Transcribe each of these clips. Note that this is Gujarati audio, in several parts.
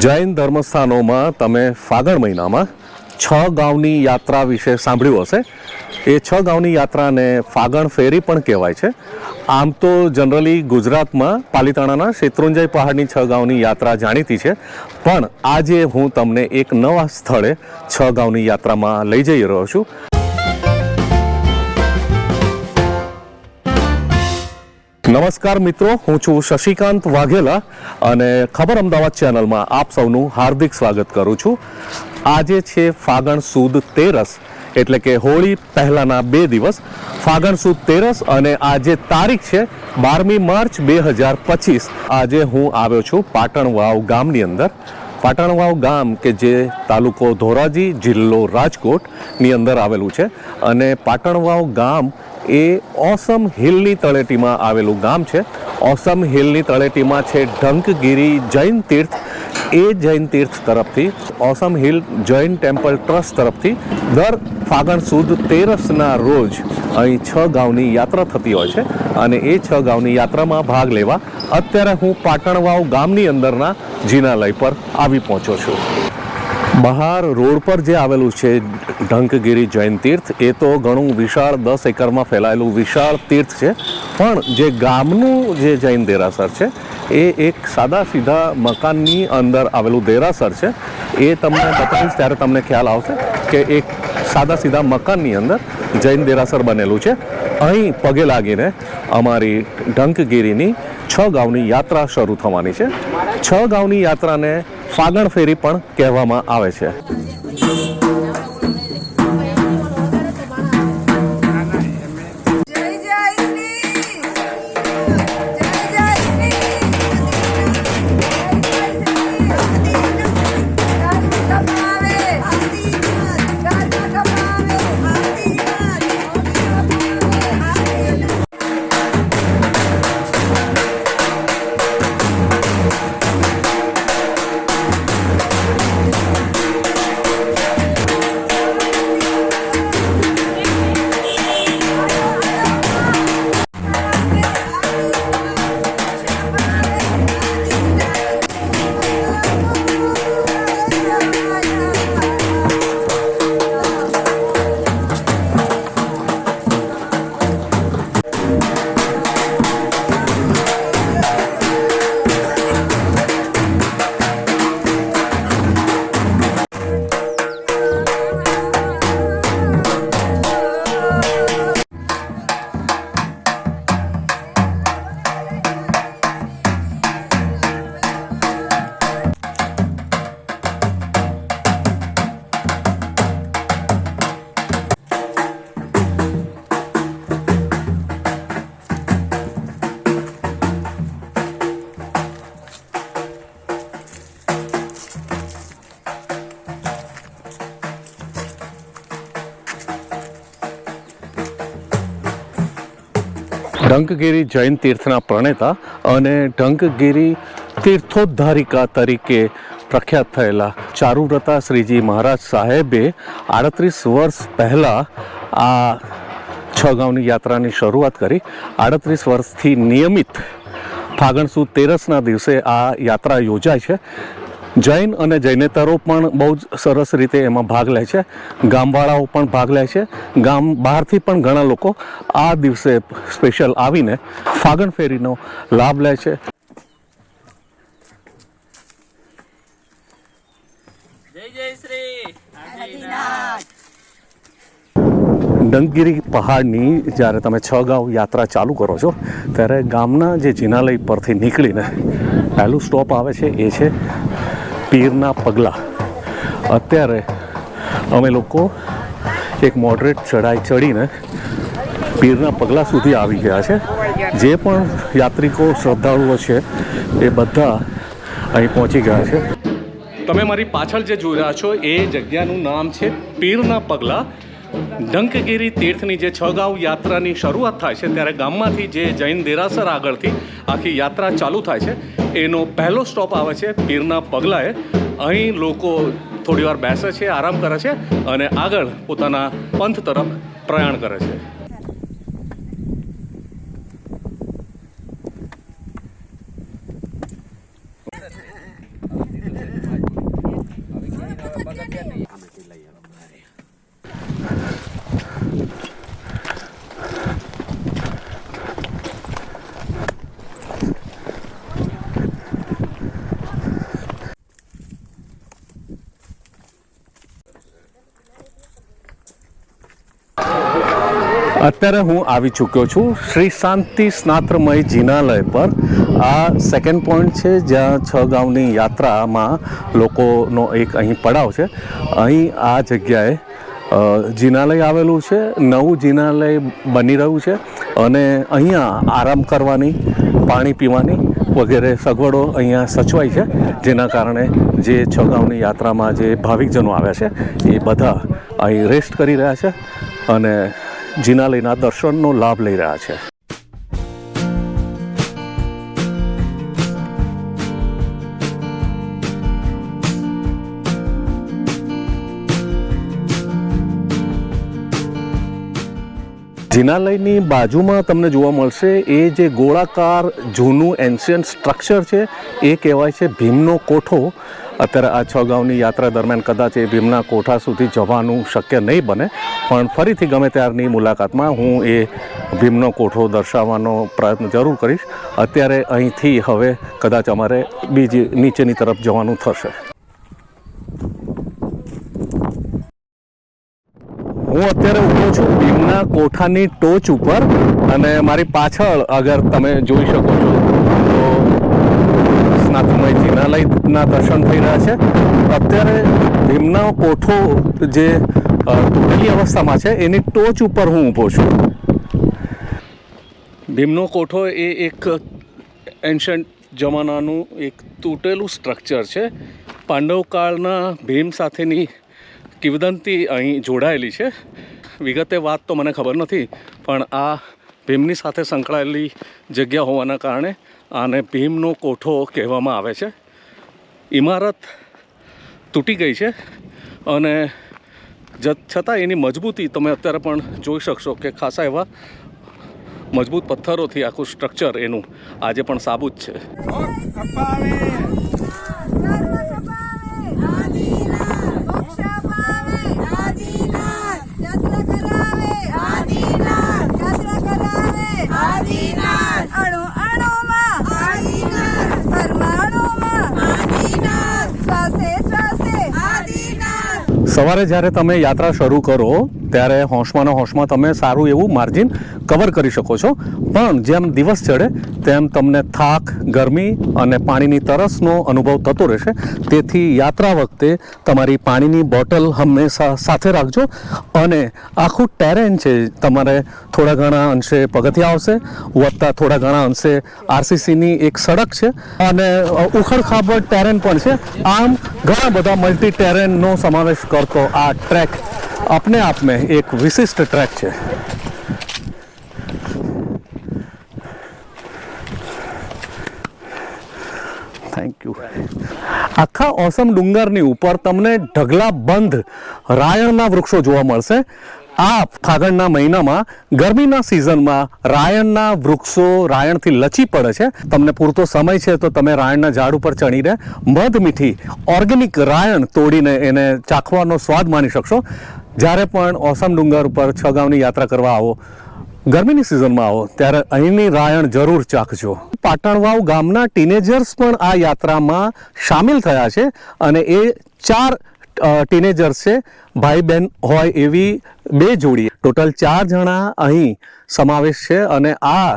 જૈન ધર્મસ્થાનોમાં તમે ફાગણ મહિનામાં 6 ગાંવની યાત્રા વિશે સાંભળ્યું હશે। એ 6 ગાંવની યાત્રાને ફાગણ ફેરી પણ કહેવાય છે। આમ તો જનરલી ગુજરાતમાં પાલિતાણાના શેત્રુંજય પહાડની 6 ગાંવની યાત્રા જાણીતી છે, પણ આજે હું તમને એક નવા સ્થળે 6 ગાંવની યાત્રામાં લઈ જઈ રહ્યો છું। નમસ્કાર મિત્રો, હું છું શશિકાંત વાઘેલા અને ખબર અમદાવાદ ચેનલમાં આપ સૌનું હાર્દિક સ્વાગત કરું છું। આજે છે ફાગણ સુદ તેરસ, એટલે કે હોળી પહેલાના 2 દિવસ ફાગણ સુદ તેરસ, અને આજે તારીખ છે 12મી માર્ચ 2025। આજે હું આવ્યો છું પાટણ વાવ ગામની અંદર। પાટણ વાવ ગામ કે જે તાલુકો ધોરાજી, જિલ્લો રાજકોટની અંદર આવેલું છે, અને પાટણ વાવ ગામ એ ઓસમ હિલની તળેટીમાં આવેલું ગામ છે। ઓસમ હિલની તળેટીમાં છે ઢંકગીરી જૈન તીર્થ। એ જૈન તીર્થ તરફથી ઓસમ હિલ જૈન ટેમ્પલ ટ્રસ્ટ તરફથી દર ફાગણ સુદ તેરસના રોજ અહીં 6 ગાંવની યાત્રા થતી હોય છે, અને એ 6 ગાંવની યાત્રામાં ભાગ લેવા અત્યારે હું પાટણ વાવ ગામની અંદરના જિનાલય પર આવી પહોંચ્યો છું। બહાર રોડ પર જે આવેલું છે ઢંકગીરી જૈન તીર્થ, એ તો ઘણું વિશાળ 10 એકરમાં ફેલાયેલું વિશાળ તીર્થ છે, પણ જે ગામનું જે જૈન દેરાસર છે એ એક સાદા સીધા મકાનની અંદર આવેલું દેરાસર છે। એ તમને બતાવીશ ત્યારે તમને ખ્યાલ આવશે કે એક સાદા સીધા મકાનની અંદર જૈન દેરાસર બનેલું છે। અહીં પગે લાગીને અમારી ઢંકગીરીની 6 ગાંવની યાત્રા શરૂ થવાની છે। 6 ગાંવની યાત્રાને ફાગણ ફેરી પણ કહેવામાં આવે છે। ઢંકગીરી જૈન તીર્થના પ્રણેતા અને ઢંકગીરી તીર્થોદ્ધારિકા તરીકે પ્રખ્યાત થયેલા ચારુવ્રતા શ્રીજી મહારાજ સાહેબે 38 વર્ષ પહેલાં આ 6 ગાંવની યાત્રાની શરૂઆત કરી। 38 વર્ષથી નિયમિત ફાગણ સુદ તેરસના દિવસે આ યાત્રા યોજાય છે। જૈન અને જૈનેતરો પણ બહુ જ સરસ રીતે એમાં ભાગ લે છે, ગામવાળાઓ પણ ભાગ લે છે, ગામ બહારથી પણ ઘણા લોકો આ દિવસે સ્પેશિયલ આવીને ફાગણ ફેરીનો લાભ લે છે। ઢંકગીરી પહાડની જ્યારે તમે 6 ગાંવ યાત્રા ચાલુ કરો છો ત્યારે ગામના જે જિનાલય પરથી નીકળીને પહેલું સ્ટોપ આવે છે એ છે પીરના પગલાં। અત્યારે અમે લોકો એક મોડરેટ ચઢાઈ ચડીને પીરના પગલાં સુધી આવી ગયા છે। જે પણ યાત્રિકો શ્રદ્ધાળુઓ છે એ બધા અહીં પહોંચી ગયા છે। તમે મારી પાછળ જે જોઈ રહ્યા છો એ જગ્યાનું નામ છે પીરના પગલાં। ઢંકગીરી તીર્થની જે 6 ગાંવ યાત્રાની શરૂઆત થાય છે ત્યારે ગામમાંથી જે જૈન દેરાસર આગળથી આખી યાત્રા ચાલુ થાય છે એનો પહેલો સ્ટોપ આવે છે પીરના પગલાએ। અહીં લોકો થોડી વાર બેસે છે, આરામ કરે છે અને આગળ પોતાના પંથ તરફ પ્રયાણ કરે છે। અત્યારે હું આવી ચૂક્યો છું શ્રી શાંતિ સ્નાત્રમય જિનાલય પર. આ સેકન્ડ પોઈન્ટ છે જ્યાં 6 ગાંવની યાત્રામાં લોકોનો એક અહીં પડાવ છે. અહીં આ જગ્યાએ જિનાલય આવેલું છે. નવું જિનાલય બની રહ્યું છે અને અહીંયા આરામ કરવાની, પાણી પીવાની વગેરે સગવડો અહીંયા સચવાઈ છે, જેના કારણે જે 6 ગાંવની યાત્રામાં જે ભાવિકજનો આવ્યા છે એ બધા અહીં રેસ્ટ કરી રહ્યા છે અને જિનાલયના દર્શનનો લાભ લઈ રહ્યા છે. જિનાલયની બાજુમાં તમને જોવા મળશે એ જે ગોળાકાર જૂનું એન્શિયન્ટ સ્ટ્રક્ચર છે એ કહેવાય છે ભીમનો કોઠો. અત્યારે આ 6 ગાંવની યાત્રા દરમિયાન કદાચ એ ભીમના કોઠા સુધી જવાનું શક્ય નહીં બને, પણ ફરીથી ગમે ત્યારની મુલાકાતમાં હું એ ભીમનો કોઠો દર્શાવવાનો પ્રયત્ન જરૂર કરીશ. અત્યારે અહીંથી હવે કદાચ અમારે બીજી નીચેની તરફ જવાનું થશે. હું અત્યારે ઊભો છું ભીમના કોઠાની ટોચ ઉપર અને મારી પાછળ અગર તમે જોઈ શકો છો તો સ્નાતમય જિનાલયના દર્શન થઈ રહ્યા છે. અત્યારે ભીમનો કોઠો જે તૂટેલી અવસ્થામાં છે એની ટોચ ઉપર હું ઊભો છું. ભીમનો કોઠો એ એક એન્શન્ટ જમાનાનું એક તૂટેલું સ્ટ્રક્ચર છે. પાંડવકાળના ભીમ સાથેની કિંવદંતી અહીં જોડાયેલી છે. વિગતે વાત તો મને ખબર નથી, પણ આ ભીમની સાથે સંકળાયેલી જગ્યા હોવાના કારણે આને ભીમનો કોઠો કહેવામાં આવે છે. ઇમારત તૂટી ગઈ છે અને છતાં એની મજબૂતી તમે અત્યારે પણ જોઈ શકશો કે ખાસા એવા મજબૂત પથ્થરોથી આખું સ્ટ્રક્ચર એનું આજે પણ સાબુત છે. સવારે જ્યારે તમે યાત્રા શરૂ કરો ત્યારે હોંશમાં તમે સારું એવું માર્જિન કવર કરી શકો છો, પણ જેમ દિવસ ચડે તેમ તમને થાક, ગરમી અને પાણીની તરસનો અનુભવ થતો રહેશે. તેથી યાત્રા વખતે તમારી પાણીની બોટલ હંમેશા સાથે રાખજો. અને આખું ટેરેન છે, તમારે થોડા ઘણા અંશે પગથિયા આવશે, વધતા થોડા ઘણા અંશે આરસીસીની એક સડક છે અને ઉખડખાબડ ટેરેન પણ છે. આમ ઘણા બધા મલ્ટી ટેરેનનો સમાવેશ કરતો આ ટ્રેક अपने आप में एक विशिष्ट ट्रैक है. Thank you. आखा ओसम डूंगरनी ऊपर तमने ढगला बंध रायणना वृक्षो जोवा मळशे. आ फागणना महीनामां गरमीना सीजनमां रायणना वृक्षो रायणथी लची પડે છે. તમને પૂરતો સમય છે તો તમે રાયણના ઝાડ ઉપર ચડીને મધ મીઠી ઓર્ગેનિક રાયણ તોડીને એને ચાખવાનો સ્વાદ માણી શકશો. જ્યારે પણ ઓસમ ડુંગર ઉપર 6 ગાંવની યાત્રા કરવા આવો, ગરમીની સિઝનમાં આવો, ત્યારે અહીંની રાયણ જરૂર ચાખજો. પાટણવાવ ગામના ટીનેજર્સ પણ આ યાત્રામાં સામેલ થયા છે અને એ 4 ટીનેજર્સ છે. ભાઈ બહેન હોય એવી 2 જોડી, ટોટલ 4 જણા અહીં સમાવેશ છે અને આ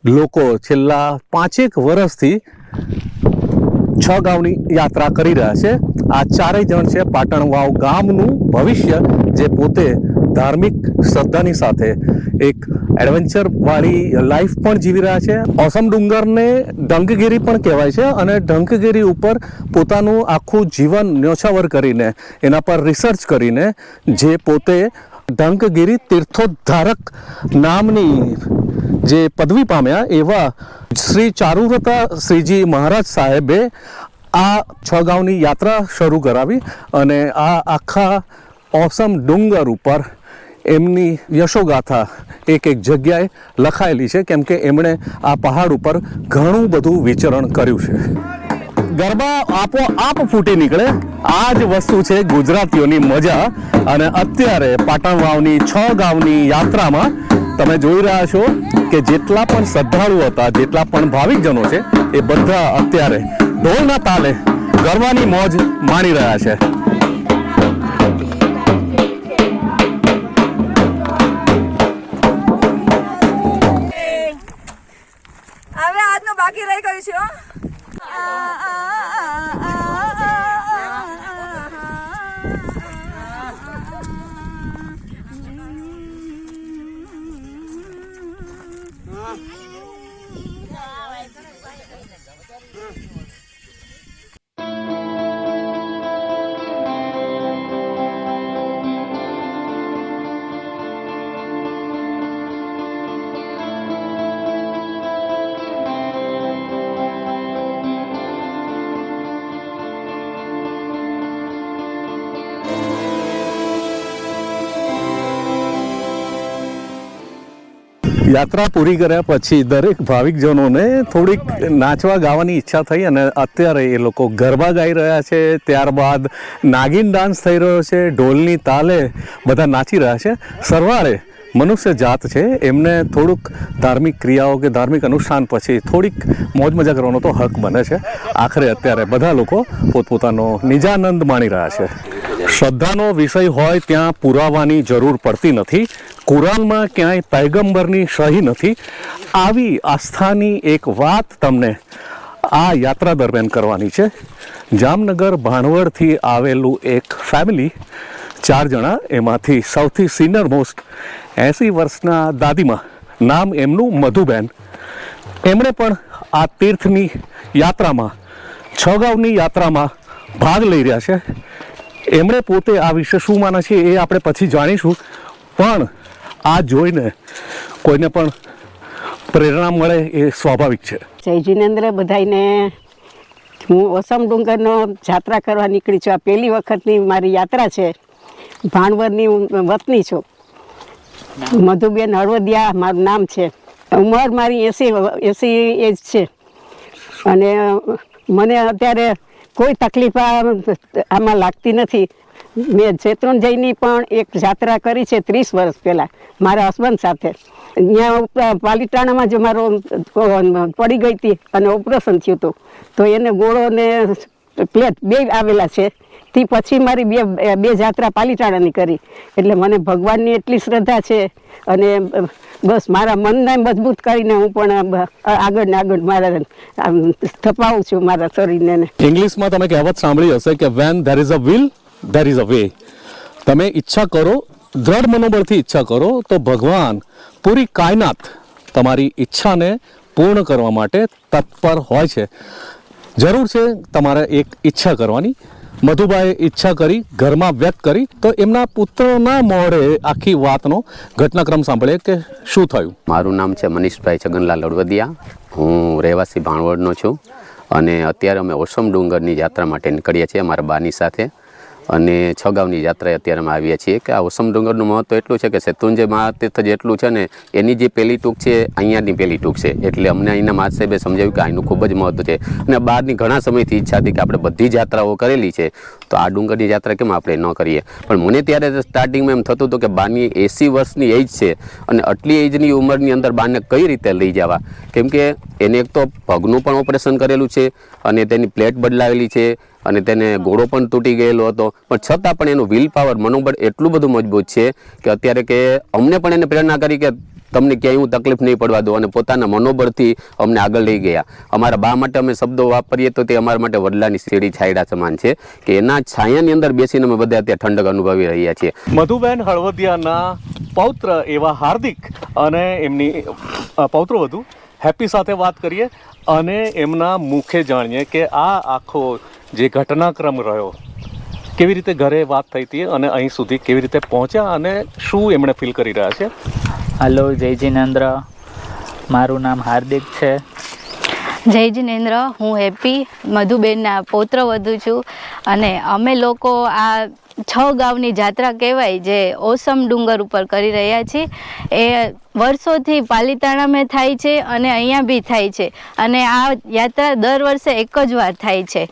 લોકો છેલ્લા 5 વર્ષથી 6 ગાંવની યાત્રા કરી રહ્યા છે. આ 4 જણ છે પાટણવાવ ગામનું ભવિષ્ય, જે પોતે ધાર્મિક શ્રદ્ધાની સાથે એક એડવેન્ચર વાળી લાઈફ પણ જીવી રહ્યા છે. ઓસમ ડુંગરને ઢંકગીરી પણ કહેવાય છે અને ઢંકગીરી ઉપર પોતાનું આખું જીવન ન્યોછાવર કરીને, એના પર રિસર્ચ કરીને જે પોતે ઢંકગીરી તીર્થોદ્ધારક નામની જે પદવી પામ્યા એવા શ્રી ચારુવ્રતા શ્રીજી મહારાજ સાહેબે આ 6 ગાંવની યાત્રા શરૂ કરાવી અને આ આખા ઓસમ ડુંગર ઉપર એમની યશોગાથા એક જગ્યાએ લખાયેલી છે, કેમ કે એમણે આ પહાડ ઉપર ઘણું બધું વિચરણ કર્યું છે. ગરબા આપોઆપ ફૂટી નીકળે. આ જ વસ્તુ છે ગુજરાતીઓની મજા. અને અત્યારે પાટણ વાવની 6 ગામની યાત્રામાં તમે જોઈ રહ્યા છો કે જેટલા પણ શ્રદ્ધાળુઓ હતા, જેટલા પણ ભાવિકજનો છે, એ બધા અત્યારે ઢોલના તાલે ગરબાની મોજ માણી રહ્યા છે. હવે આજનું બાકી રહી ગયું છે. યાત્રા પૂરી કર્યા પછી દરેક ભાવિકજનોને થોડીક નાચવા ગાવાની ઈચ્છા થઈ અને અત્યારે એ લોકો ગરબા ગાઈ રહ્યા છે. ત્યારબાદ નાગિન ડાન્સ થઈ રહ્યો છે. ઢોલની તાલે બધા નાચી રહ્યા છે. સરવાળે મનુષ્ય જાત છે, એમને થોડુંક ધાર્મિક ક્રિયાઓ કે ધાર્મિક અનુષ્ઠાન પછી થોડીક મોજ મજા કરવાનો તો હક બને છે. આખરે અત્યારે બધા લોકો પોતપોતાનો નિજાનંદ માણી રહ્યા છે. શ્રદ્ધાનો વિષય હોય ત્યાં પુરાવાની જરૂર પડતી નથી. કુરાનમાં ક્યાંય પૈગંબરની સહી નથી. આવી આસ્થાની એક વાત તમને આ યાત્રા દરમિયાન કરવાની છે. જામનગર ભાણવડથી આવેલું એક ફેમિલી, 4 જણા, એમાંથી સૌથી સિનિયર મોસ્ટ 80 વર્ષના દાદીમાં, નામ એમનું મધુબેન. એમણે પણ આ તીર્થની યાત્રામાં, 6 ગામની યાત્રામાં ભાગ લઈ રહ્યા છે. એમણે પોતે આ વિશે શું માને છે એ આપણે પછી જાણીશું. પણ આ જોઈને કોઈને પણ પ્રેરણા મળે એ સ્વાભાવિક છે. જય જિનેન્દ્ર બધાઈને. હું ઓસમ ડુંગરનો યાત્રા કરવા નીકળી છું. આ પહેલી વખતની મારી યાત્રા છે. ભાણવડની વતની છું. મધુબેન હળવદિયા મારું નામ છે. ઉંમર મારી 80 એજ છે. અને મને અત્યારે કોઈ તકલીફ આમાં લાગતી નથી. મેં શેત્રુંજયની પણ એક યાત્રા કરી છે 30 વર્ષ પહેલાં મારા હસબન્ડ સાથે. અહીંયા પાલીતાણામાં જો મારો પડી ગઈ હતી અને ઓપરેશન થયું હતું, તો એને ગોળો ને પ્લેટ 2 આવેલા છે. તે પછી મારી બે યાત્રા પાલીતાણાની કરી. એટલે મને ભગવાનની એટલી શ્રદ્ધા છે. અને બસ મારા મનને મજબૂત કરીને હું પણ આગળ ને આગળ મારા થપાવું છું મારા શરીરને. ઇંગ્લિશમાં તમે કહેવત સાંભળી હશે કે when there is a will there is a way. તમે ઈચ્છા કરો, દ્રઢ મનોબળથી ઈચ્છા કરો, તો ભગવાન પૂરી કાયનાત તમારી ઈચ્છાને પૂર્ણ કરવા માટે તત્પર હોય છે. જરૂર છે તમારે એક ઈચ્છા કરવાની. મધુભાઈએ ઈચ્છા કરી, ઘરમાં વ્યક્ત કરી, તો એમના પુત્રના મોઢે આખી વાતનો ઘટનાક્રમ સાંભળીએ કે શું થયું. મારું નામ છે મનીષભાઈ છગનલાલ હળવદિયા. હું રહેવાસી ભાણવડનો છું અને અત્યારે અમે ઓસમ ડુંગરની યાત્રા માટે નીકળ્યા છીએ મારા બાની સાથે. અને 6 ગામની યાત્રાએ અત્યારે અમે આવ્યા છીએ. કે આ ઓસમ ડુંગરનું મહત્વ એટલું છે કે શેત્રુંજય મહાતીર્થ જેટલું છે ને, એની જે પહેલી ટૂંક છે અહીંયાની પહેલી ટૂંક છે. એટલે અમને અહીંના મહારાજ સાહેબે સમજાવ્યું કે અહીંનું ખૂબ જ મહત્વ છે. અને બહારની ઘણા સમયથી ઈચ્છા હતી કે આપણે બધી જ યાત્રાઓ કરેલી છે, તો આ ડુંગરની યાત્રા કેમ આપણે ન કરીએ. પણ મને ત્યારે સ્ટાર્ટિંગમાં એમ થતું હતું કે બાની 80 વર્ષની એજ છે અને આટલી એજની ઉંમરની અંદર બાને કઈ રીતે લઈ જવા. કેમ કે એને એક તો પગનું પણ ઓપરેશન કરેલું છે અને તેની પ્લેટ બદલાવેલી છે અને તેને ગોળો પણ તૂટી ગયેલો હતો. પણ છતાં પણ એનું વિલ પાવર, મનોબળ એટલું બધું મજબૂત છે કે અત્યારે કે અમને પણ એને પ્રેરણા કરી કે તમને ક્યાંય હું તકલીફ નહીં પડવા દો. અને પોતાના મનોબળથી અમને આગળ લઈ ગયા. અમારા બા માટે અમે શબ્દો વાપરીએ તો તે અમારા માટે વડલાની સીડી છાંયડા સમાન છે કે એના છાયાની અંદર બેસીને અમે બધા અત્યારે ઠંડક અનુભવી રહ્યા છીએ. મધુબેન હળવદિયાના પૌત્ર એવા હાર્દિક અને એમની પૌત્રવધુ હેપી સાથે વાત કરીએ અને એમના મુખે જાણીએ કે આ આખો જે ઘટનાક્રમ રહ્યો, કેવી રીતે ઘરે વાત થઈ હતી અને અહીં સુધી કેવી રીતે પહોંચ્યા અને શું એમણે ફીલ કરી રહ્યા છે. હલો, જય જિનેન્દ્ર. મારું નામ હાર્દિક છે. જય જિનેન્દ્ર, હું હેપી મધુબેનના પૌત્ર વધુ છું અને અમે લોકો આ 6 ગામની જાત્રા કહેવાય જે ઓસમ ડુંગર ઉપર કરી રહ્યા છીએ. એ વર્ષોથી પાલીતાણામાં થાય છે અને અહીંયા બી થાય છે અને આ યાત્રા દર વર્ષે એક જ વાર થાય છે.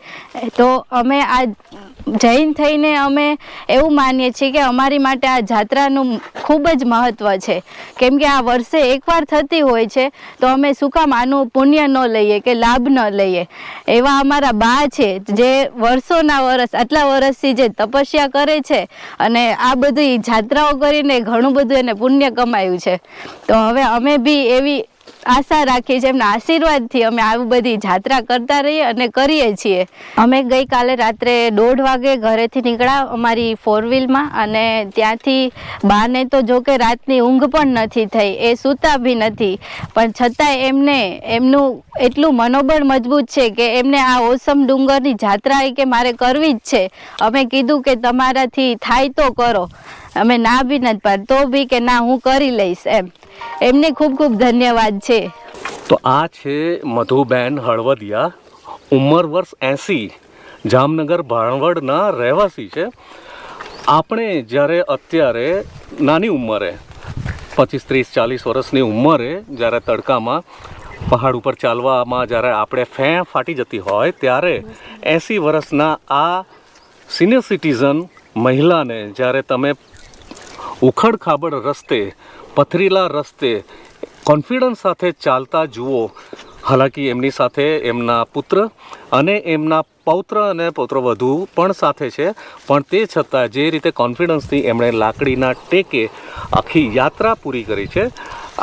તો અમે આ જૈન થઈને અમે એવું માનીએ છીએ કે અમારી માટે આ જાત્રાનું ખૂબ જ મહત્ત્વ છે, કેમ કે આ વર્ષે એકવાર થતી હોય છે તો અમે શું કામ આનું પુણ્ય ન લઈએ કે લાભ ન લઈએ. એવા અમારા બા છે જે વર્ષોના વર્ષ આટલા વર્ષથી જે તપસ્યા કરે છે અને આ બધી જાત્રાઓ કરીને ઘણું બધું એને પુણ્ય કમાયું છે. તો હવે અમે બી એવી આશા રાખીએ છીએ, એમના આશીર્વાદથી અમે આવી બધી જાત્રા કરતા રહીએ અને કરીએ છીએ. અમે ગઈકાલે રાત્રે 1:30 વાગે ઘરેથી નીકળ્યા અમારી 4 વ્હીલમાં અને ત્યાંથી બાને તો જો કે રાતની ઊંઘ પણ નથી થઈ, એ સૂતા બી નથી, પણ છતાંય એમનું એટલું મનોબળ મજબૂત છે કે એમને આ ઓસમ ડુંગરની જાત્રા કે મારે કરવી જ છે. અમે કીધું કે તમારાથી થાય તો કરો, અમે ના બી નથી પાડ તો બી કે ના હું કરી લઈશ એમ. એમને ખૂબ ખૂબ ધન્યવાદ છે. તો આ છે મધુબેન હળવદિયા, ઉંમર વર્ષ 80, જામનગર ભાણવડના રહેવાસી છે. આપણે જ્યારે અત્યારે નાની ઉંમરે 25, 30, 40 વર્ષની ઉંમરે જ્યારે તડકામાં પહાડ ઉપર ચાલવામાં જ્યારે આપણે ફેં ફાટી જતી હોય ત્યારે 80 વર્ષના આ સિનિયર સિટીઝન મહિલાને જ્યારે તમે ઉખડ ખાબડ રસ્તે, પથરીલા રસ્તે કોન્ફિડન્સ સાથે ચાલતા જુઓ, હાલાકી એમની સાથે એમના પુત્ર અને એમના પૌત્ર અને પૌત્રવધુ પણ સાથે છે, પણ તે છતાં જે રીતે કોન્ફિડન્સથી એમણે લાકડીના ટેકે આખી યાત્રા પૂરી કરી છે.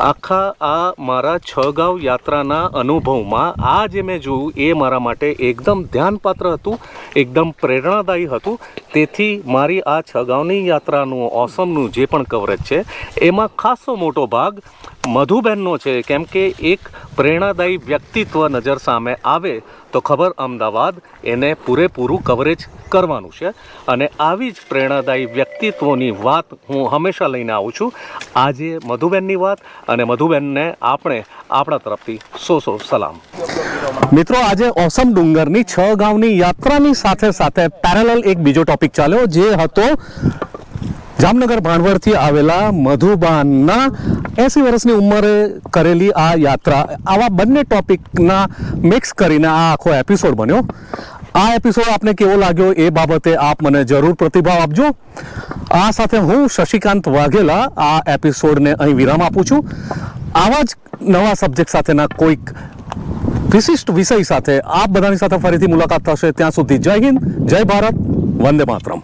આખા આ મારા 6 ગાંવ યાત્રાના અનુભવમાં આ જે મેં જોયું એ મારા માટે એકદમ ધ્યાનપાત્ર હતું, એકદમ પ્રેરણાદાયી હતું. તેથી મારી આ 6 ગાંવની યાત્રાનું ઓસમનું જે પણ કવરેજ છે એમાં ખાસો મોટો ભાગ મધુબેનનો છે, કેમ કે એક પ્રેરણાદાયી વ્યક્તિત્વ નજર સામે આવે તો ખબર અમદાવાદ એને પૂરેપૂરું કવરેજ કરવાનું છે. અને આવી જ પ્રેરણાદાયી વ્યક્તિત્વોની વાત હું હંમેશા લઈને આવું છું. આજે મધુબેનની વાત અને મધુબેનને આપણે આપણા તરફથી 100 સલામ. મિત્રો, આજે ઓસમ ડુંગરની 6 ગાંવની યાત્રાની સાથે સાથે પેરેલલ એક બીજો ટોપિક ચાલ્યો, જે હતો જામનગર ભાણવડથી આવેલા મધુબાનના 80 વર્ષની ઉંમરે કરેલી આ યાત્રા. આવા બંને ટોપિકના મિક્સ કરીને આ આખો એપિસોડ બન્યો. આ એપિસોડ આપને કેવો લાગ્યો એ બાબતે આપ મને જરૂર પ્રતિભાવ આપજો. આ સાથે હું શશિકાંત વાઘેલા આ એપિસોડને અહીં વિરામ આપું છું. આવા જ નવા સબ્જેક્ટ સાથેના કોઈક વિશિષ્ટ વિષય સાથે આપ બધાની સાથે ફરીથી મુલાકાત થશે. ત્યાં સુધી જય હિન્દ, જય ભારત, વંદે માતરમ.